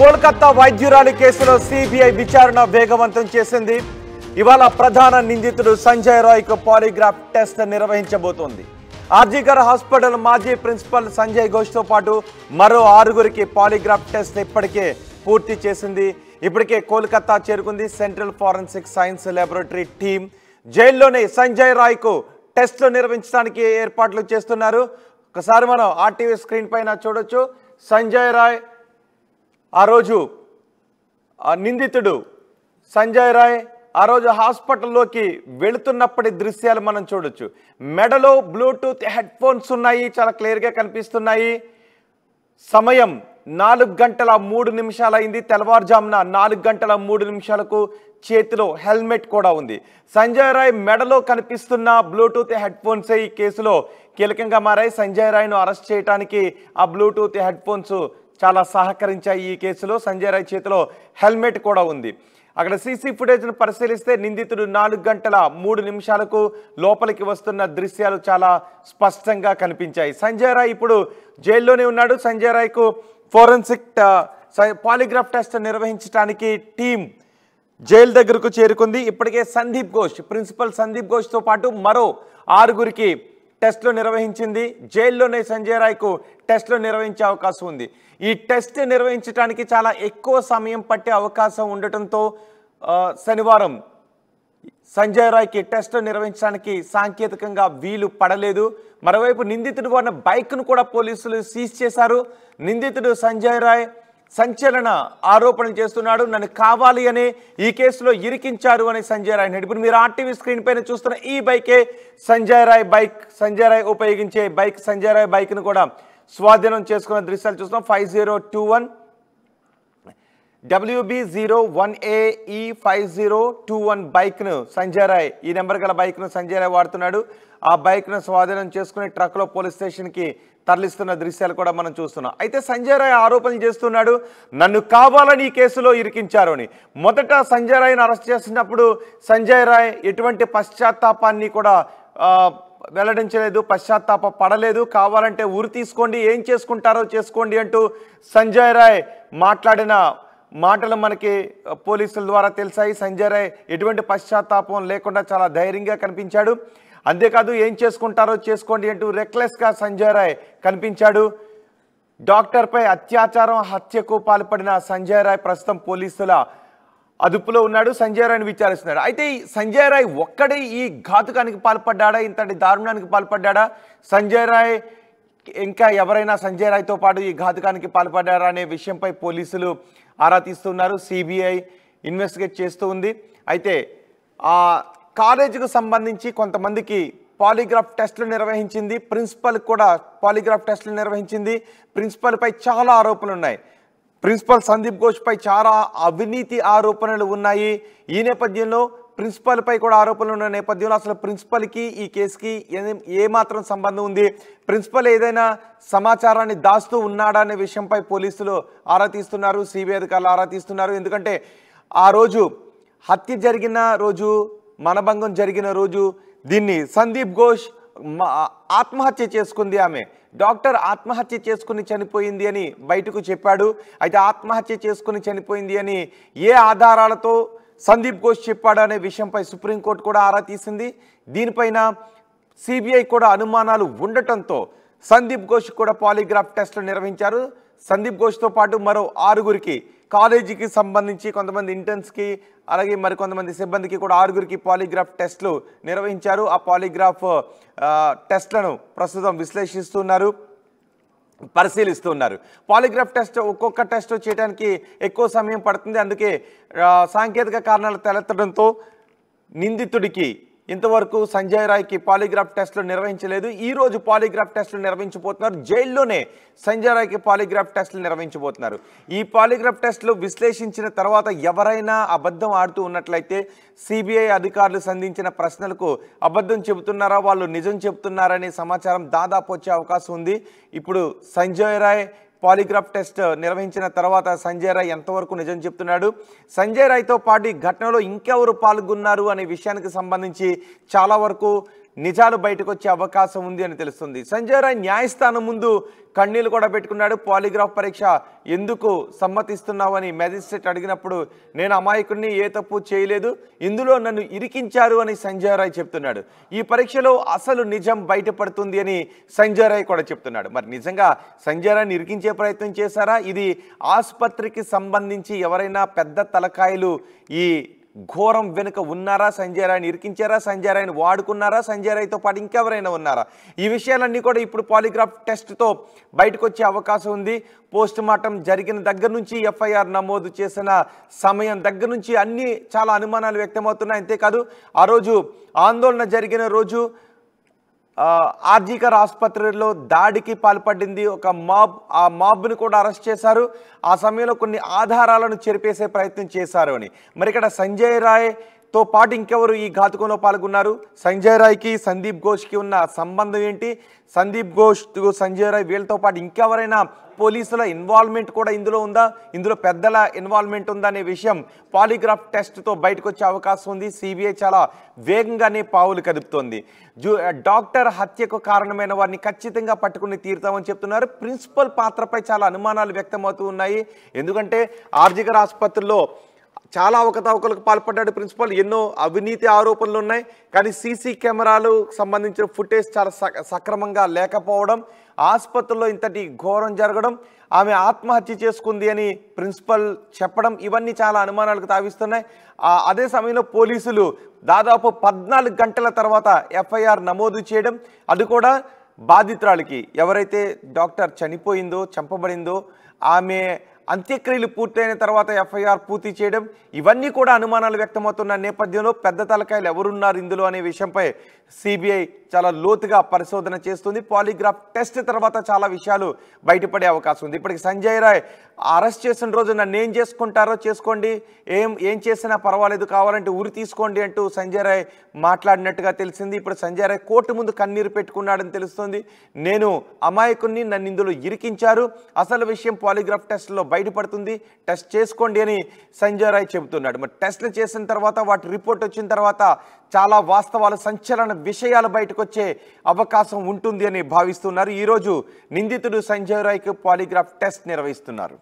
కోల్కతా వైద్యురాలి కేసులో సిబిఐ విచారణ వేగవంతం చేసింది. ఇవాళ ప్రధాన నిందితుడు సంజయ్ రాయ్కు పాలిగ్రాఫ్ టెస్ట్ నిర్వహించబోతోంది. ఆర్జీకర్ హాస్పిటల్ మాజీ ప్రిన్సిపల్ సంజయ్ ఘోష్తో పాటు మరో 6గురికి పాలిగ్రాఫ్ టెస్ట్ ఇప్పటికే పూర్తి చేసింది. ఇప్పటికే కోల్కతా చేరుకుంది central forensic science laboratory team. జైల్లోనే సంజయ్ రాయ్కు టెస్టులు నిర్వహించడానికి ఏర్పాట్లు చేస్తున్నారు. ఒకసారి మనం ఆర్టీవీ స్క్రీన్ పైన చూడొచ్చు. సంజయ్ రాయ్ ఆ రోజు నిందితుడు సంజయ్ రాయ్ ఆ రోజు హాస్పిటల్లోకి వెళుతున్నప్పటి దృశ్యాలు మనం చూడొచ్చు. మెడలో బ్లూటూత్ హెడ్ ఫోన్స్ ఉన్నాయి, చాలా క్లియర్గా కనిపిస్తున్నాయి. సమయం 4:03 అయింది. తెల్లవారుజామున 4:03 చేతిలో హెల్మెట్ కూడా ఉంది. సంజయ్ రాయ్ మెడలో కనిపిస్తున్న బ్లూటూత్ హెడ్ ఫోన్సే ఈ కేసులో కీలకంగా మారాయి. సంజయ్ రాయ్ను అరెస్ట్ చేయడానికి ఆ బ్లూటూత్ హెడ్ ఫోన్స్ చాలా సహకరించాయి. ఈ కేసులో సంజయ్ రాయ్ చేతిలో హెల్మెట్ కూడా ఉంది. అక్కడ సీసీ ఫుటేజ్ను పరిశీలిస్తే నిందితుడు 4:03 లోపలికి వస్తున్న దృశ్యాలు చాలా స్పష్టంగా కనిపించాయి. సంజయ్ రాయ్ ఇప్పుడు జైల్లోనే ఉన్నాడు. సంజయ్ రాయ్కు ఫోరెన్సిక్ పాలిగ్రాఫ్ టెస్ట్ నిర్వహించడానికి టీం జైలు దగ్గరకు చేరుకుంది. ఇప్పటికే సందీప్ ఘోష్, ప్రిన్సిపల్ సందీప్ ఘోష్తో పాటు మరో 6గురికి టెస్టులు నిర్వహించింది. జైల్లోనే సంజయ్ రాయ్కు టెస్టులు నిర్వహించే అవకాశం ఉంది. ఈ టెస్ట్ నిర్వహించడానికి చాలా ఎక్కువ సమయం పట్టే అవకాశం ఉండటంతో శనివారం సంజయ్ రాయ్కి టెస్ట్ నిర్వహించడానికి సాంకేతికంగా వీలు పడలేదు. మరోవైపు నిందితుడు ఉన్న బైక్ను కూడా పోలీసులు సీజ్ చేశారు. నిందితుడు సంజయ్ రాయ్ సంచలన ఆరోపణలు చేస్తున్నాడు. నన్ను కావాలి అనే ఈ కేసులో ఇరికించారు అని సంజయ్ రాయ్. ఇప్పుడు మీరు ఆర్టీవీ స్క్రీన్ పైన చూస్తున్న ఈ బైకే సంజయ్ రాయ్ బైక్. సంజయ్ రాయ్ ఉపయోగించే బైక్. సంజయ్ రాయ్ బైక్ను కూడా స్వాధీనం చేసుకున్న దృశ్యాలు చూస్తున్నాం. 5021 WB01AE 5021 బైక్ను సంజయ్ రాయ్, ఈ నెంబర్ గల బైక్ను సంజయ్ రాయ్ వాడుతున్నాడు. ఆ బైక్ను స్వాధీనం చేసుకుని ట్రక్లో పోలీస్ స్టేషన్కి తరలిస్తున్న దృశ్యాలు కూడా మనం చూస్తున్నాం. అయితే సంజయ్ రాయ్ ఆరోపణలు చేస్తున్నాడు, నన్ను కావాలని ఈ కేసులో ఇరికించారు అని. మొదట సంజయ్ రాయ్ను అరెస్ట్ చేసినప్పుడు సంజయ్ రాయ్ ఎటువంటి పశ్చాత్తాపాన్ని కూడా వెల్లడించలేదు, పశ్చాత్తాప పడలేదు. కావాలంటే ఉరి తీసుకోండి, ఏం చేసుకుంటారో చేసుకోండి అంటూ సంజయ్ రాయ్ మాట్లాడిన మాటలు మనకి పోలీసుల ద్వారా తెలిసాయి. సంజయ్ రాయ్ ఎటువంటి పశ్చాత్తాపం లేకుండా చాలా ధైర్యంగా కనిపించాడు. అంతేకాదు ఏం చేసుకుంటారో చేసుకోండి అంటూ రెక్లెస్గా సంజయ్ రాయ్ కనిపించాడు. డాక్టర్పై అత్యాచారం, హత్యకు పాల్పడిన సంజయ్ రాయ్ ప్రస్తుతం పోలీసుల అదుపులో ఉన్నాడు. సంజయ్ రాయ్ని విచారిస్తున్నాడు. అయితే సంజయ్ రాయ్ ఒక్కడే ఈ ఘాతుకానికి పాల్పడ్డా, ఇంతటి దారుణానికి పాల్పడ్డా, సంజయ్ రాయ్ ఇంకా ఎవరైనా సంజయ్ రాయ్తో పాటు ఈ ఘాతుకానికి పాల్పడ్డారా అనే విషయంపై పోలీసులు ఆరా తీస్తున్నారు. సిబిఐ ఇన్వెస్టిగేట్ చేస్తూ ఉంది. అయితే ఆ కాలేజీకి సంబంధించి కొంతమందికి పాలిగ్రాఫ్ టెస్టులు నిర్వహించింది. ప్రిన్సిపల్ కూడా పాలిగ్రాఫ్ టెస్టులు నిర్వహించింది. ప్రిన్సిపల్పై చాలా ఆరోపణలు ఉన్నాయి. ప్రిన్సిపల్ సందీప్ ఘోష్పై చాలా అవినీతి ఆరోపణలు ఉన్నాయి. ఈ నేపథ్యంలో ప్రిన్సిపల్పై కూడా ఆరోపణలు ఉన్న నేపథ్యంలో అసలు ప్రిన్సిపల్కి ఈ కేసుకి ఏమాత్రం సంబంధం ఉంది, ప్రిన్సిపల్ ఏదైనా సమాచారాన్ని దాస్తూ ఉన్నాడా అనే విషయంపై పోలీసులు ఆరా తీస్తున్నారు. సిబిఐ అధికారులు ఆరా తీస్తున్నారు. ఎందుకంటే ఆ రోజు హత్య జరిగిన రోజు, మనభంగం జరిగిన రోజు దీన్ని సందీప్ ఘోష్ ఆత్మహత్య చేసుకుంది. ఆమె డాక్టర్ ఆత్మహత్య చేసుకుని చనిపోయింది అని బయటకు చెప్పాడు. అయితే ఆత్మహత్య చేసుకుని చనిపోయింది అని ఏ ఆధారాలతో సందీప్ ఘోష్ చెప్పాడు అనే విషయంపై సుప్రీంకోర్టు కూడా ఆరా తీసింది. దీనిపైన సిబిఐ కూడా అనుమానాలు ఉండటంతో సందీప్ ఘోష్ కూడా పాలిగ్రాఫ్ టెస్టులు నిర్వహించారు. సందీప్ ఘోష్తో పాటు మరో 6గురికి కాలేజీకి సంబంధించి కొంతమంది ఇంటర్న్స్కి అలాగే మరికొంతమంది సిబ్బందికి కూడా 6గురికి పాలిగ్రాఫ్ టెస్టులు నిర్వహించారు. ఆ పాలిగ్రాఫ్ టెస్ట్లను ప్రస్తుతం విశ్లేషిస్తున్నారు, పరిశీలిస్తున్నారు. పాలిగ్రాఫ్ టెస్ట్ ఒక్కొక్క టెస్ట్ చేయడానికి ఎక్కువ సమయం పడుతుంది. అందుకే సాంకేతిక కారణాలు తలెత్తడంతో నిందితుడికి ఇంతవరకు సంజయ్ రాయ్కి పాలిగ్రాఫ్ టెస్టులు నిర్వహించలేదు. ఈరోజు పాలిగ్రాఫ్ టెస్టులు నిర్వహించబోతున్నారు. జైల్లోనే సంజయ్ రాయ్కి పాలిగ్రాఫ్ టెస్టులు నిర్వహించబోతున్నారు. ఈ పాలిగ్రాఫ్ టెస్టులు విశ్లేషించిన తర్వాత ఎవరైనా అబద్ధం ఆడుతూ ఉన్నట్లయితే సిబిఐ అధికారులు సంధించిన ప్రశ్నలకు అబద్ధం చెబుతున్నారా, వాళ్ళు నిజం చెబుతున్నారనే సమాచారం దాదాపు వచ్చే అవకాశం ఉంది. ఇప్పుడు సంజయ్ రాయ్ పాలిగ్రాఫ్ టెస్ట్ నిర్వహించిన తర్వాత సంజయ్ రాయ్ ఎంతవరకు నిజం చెప్తున్నాడు, సంజయ్ రాయ్తో పాటు ఈ ఘటనలో ఇంకెవరు పాల్గొన్నారు అనే విషయానికి సంబంధించి చాలా వరకు నిజాలు బయటకు వచ్చే అవకాశం ఉంది అని తెలుస్తుంది. సంజయ్ రాయ్ న్యాయస్థానం ముందు కన్నీళ్లు కూడా పెట్టుకున్నాడు. పాలిగ్రాఫ్ పరీక్ష ఎందుకు సమ్మతిస్తున్నావు అని మెజిస్ట్రేట్ అడిగినప్పుడు నేను అమాయకుడిని, ఏ తప్పు చేయలేదు, ఇందులో నన్ను ఇరికించారు అని సంజయ్ రాయ్ చెప్తున్నాడు. ఈ పరీక్షలో అసలు నిజం బయటపడుతుంది అని సంజయ్ రాయ్ కూడా చెప్తున్నాడు. మరి నిజంగా సంజయ్ రాయ్ని ఇరికించే ప్రయత్నం చేశారా? ఇది ఆసుపత్రికి సంబంధించి ఎవరైనా పెద్ద తలకాయలు ఈ ఘోరం వెనుక ఉన్నారా? సంజయ్ రాయ్ని ఇరికించారా? సంజయ్ రాయ్ని వాడుకున్నారా? సంజయ్ రాయ్తో పాటు ఇంకెవరైనా ఉన్నారా? ఈ విషయాలన్నీ కూడా ఇప్పుడు పాలిగ్రాఫ్ టెస్ట్తో బయటకు వచ్చే అవకాశం ఉంది. పోస్ట్ మార్టం జరిగిన దగ్గర నుంచి, ఎఫ్ఐఆర్ నమోదు చేసిన సమయం దగ్గర నుంచి అన్ని చాలా అనుమానాలు వ్యక్తమవుతున్నాయి. అంతేకాదు ఆ రోజు ఆందోళన జరిగిన రోజు ఆర్జీకర్ ఆసుపత్రిలో దాడికి పాల్పడింది ఒక మాబ్. ఆ మాబ్ను కూడా అరెస్ట్ చేశారు. ఆ సమయంలో కొన్ని ఆధారాలను చెరిపేసే ప్రయత్నం చేశారు అని. మరి ఇక్కడ సంజయ్ రాయ్తో పాటు ఇంకెవరు ఈ ఘాతుకంలో పాల్గొన్నారు? సంజయ్ రాయ్కి సందీప్ ఘోష్కి ఉన్న సంబంధం ఏంటి? సందీప్ ఘోష్, సంజయ్ రాయ్ వీళ్ళతో పాటు ఇంకెవరైనా పోలీసుల ఇన్వాల్వ్మెంట్ కూడా ఇందులో ఉందా? ఇందులో పెద్దల ఇన్వాల్వ్మెంట్ ఉందా అనే విషయం పాలిగ్రాఫ్ టెస్ట్తో బయటకు వచ్చే అవకాశం ఉంది. సిబిఐ చాలా వేగంగానే పావులు కదుపుతోంది. డాక్టర్ హత్యకు కారణమైన వారిని ఖచ్చితంగా పట్టుకుని తీరుతామని చెప్తున్నారు. ప్రిన్సిపల్ పాత్రపై చాలా అనుమానాలు వ్యక్తమవుతూ ఉన్నాయి. ఎందుకంటే ఆర్జికర్ ఆసుపత్రిలో చాలా అవకతవకలకు పాల్పడ్డాడు ప్రిన్సిపల్. ఎన్నో అవినీతి ఆరోపణలు ఉన్నాయి. కానీ సీసీ కెమెరాలు సంబంధించిన ఫుటేజ్ చాలా సక్రమంగా లేకపోవడం, ఆసుపత్రిలో ఇంతటి ఘోరం జరగడం, ఆమె ఆత్మహత్య చేసుకుంది అని ప్రిన్సిపల్ చెప్పడం, ఇవన్నీ చాలా అనుమానాలకు తావిస్తున్నాయి. అదే సమయంలో పోలీసులు దాదాపు 14 గంటల తర్వాత ఎఫ్ఐఆర్ నమోదు చేయడం, అది కూడా బాధితురాలికి, ఎవరైతే డాక్టర్ చనిపోయిందో, చంపబడిందో, ఆమె అంత్యక్రియలు పూర్తయిన తర్వాత ఎఫ్ఐఆర్ పూర్తి చేయడం, ఇవన్నీ కూడా అనుమానాలు వ్యక్తమవుతున్న నేపథ్యంలో పెద్ద తలకాయలు ఎవరున్నారు ఇందులో అనే విషయంపై సిబిఐ చాలా లోతుగా పరిశోధన చేస్తుంది. పాలిగ్రాఫ్ టెస్ట్ తర్వాత చాలా విషయాలు బయటపడే అవకాశం ఉంది. ఇప్పటికి సంజయ్ రాయ్ అరెస్ట్ చేసిన రోజు నన్ను ఏం చేసుకుంటారో చేసుకోండి, ఏం చేసినా పర్వాలేదు, కావాలంటే ఉరి తీసుకోండి అంటూ సంజయ్ రాయ్ మాట్లాడినట్టుగా తెలిసింది. ఇప్పుడు సంజయ్ రాయ్ కోర్టు ముందు కన్నీరు పెట్టుకున్నాడని తెలుస్తుంది. నేను అమాయకుణ్ణి, నన్ను ఇందులో ఇరికించారు, అసలు విషయం పాలిగ్రాఫ్ టెస్ట్లో బయటపడుతుంది, టెస్ట్ చేసుకోండి అని సంజయ్ రాయ్ చెబుతున్నాడు. మరి టెస్ట్లు చేసిన తర్వాత, వాటి రిపోర్ట్ వచ్చిన తర్వాత చాలా వాస్తవాలు, సంచలన విషయాలు బయటకు వచ్చే అవకాశం ఉంటుంది అని భావిస్తున్నారు. ఈరోజు నిందితుడు సంజయ్ రాయ్కి పాలిగ్రాఫ్ టెస్ట్ నిర్వహిస్తున్నారు.